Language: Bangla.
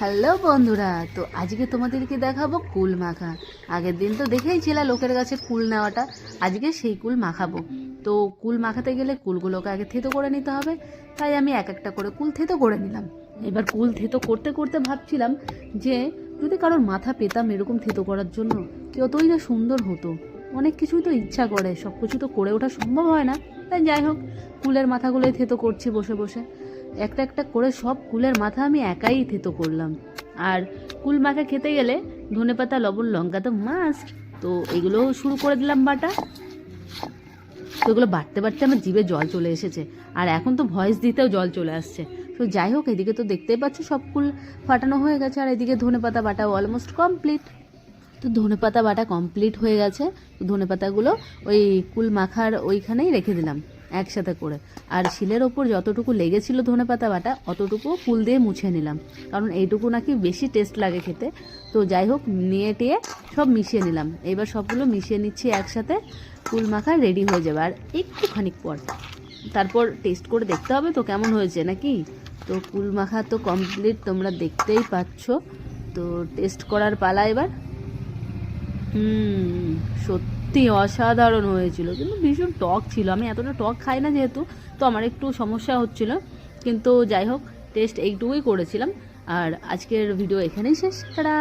হ্যালো বন্ধুরা, তো আজকে তোমাদেরকে দেখাবো কুল মাখা। আগের দিন তো দেখেইছিলা লোকের গাছের কুল নেওয়াটা, আজকে সেই কুল মাখাবো। তো কুল মাখাতে গেলে কুলগুলোকে আগে থেতো করে নিতে হবে, তাই আমি এক একটা করে কুল থেতো করে নিলাম। এবার কুল থেতো করতে করতে ভাবছিলাম যে যদি কারোর মাথা পেতাম এরকম থেতো করার জন্য, যতই না সুন্দর হতো। অনেক কিছুই তো ইচ্ছা করে, সব কিছু তো করে ওঠা সম্ভব হয় না। তাই যাই হোক, কুলের মাথাগুলোই থেতো করছি বসে বসে। একটা একটা করে সব কুলের মাথা আমি একাই থেতো করলাম। আর কুল মাখা খেতে গেলে ধনেপাতা, লবণ, লঙ্কা তো মাস্ট। তো এগুলোও শুরু করে দিলাম বাটা। তো এগুলো বাটতে বাটতে আমার জিভে জল চলে এসেছে, আর এখন তো ভয়েস দিতেও জল চলে আসছে। তো যাই হোক, এদিকে তো দেখতেই পাচ্ছি সব কুল ফাটানো হয়ে গেছে, আর এদিকে ধনেপাতা বাটা অলমোস্ট কমপ্লিট। তো ধনেপাতা বাটা কমপ্লিট হয়ে গেছে। তো ধনেপাতাগুলো ওই কুল মাখার ওইখানেই রেখে দিলাম একসাথে করে। আর শিলের ওপর যতটুকু লেগেছিল ধনেপাতা বাটা অতটুকু ফুল দিয়ে মুছে নিলাম, কারণ এইটুকু নাকি বেশি টেস্ট লাগে খেতে। তো যাই হোক, নিয়ে টিয়ে সব মিশিয়ে নিলাম। এবার সবগুলো মিশিয়ে নিচ্ছি একসাথে, কুল মাখা রেডি হয়ে যাবে। আর একটুখানি পর তারপর টেস্ট করে দেখতে হবে তো কেমন হয়েছে নাকি। তো কুল মাখা তো কমপ্লিট, তোমরা দেখতেই পাচ্ছ। তো টেস্ট করার পালা এবার। সত্যি অসাধারণ হয়েছিল, কিন্তু ভীষণ টক ছিল। আমি এতটা টক খাই না যেহেতু, তো আমার একটু সমস্যা হচ্ছিল। কিন্তু যাই হোক, টেস্ট এইটুকুই করেছিলাম। আর আজকের ভিডিও এখানেই শেষ। টাটা।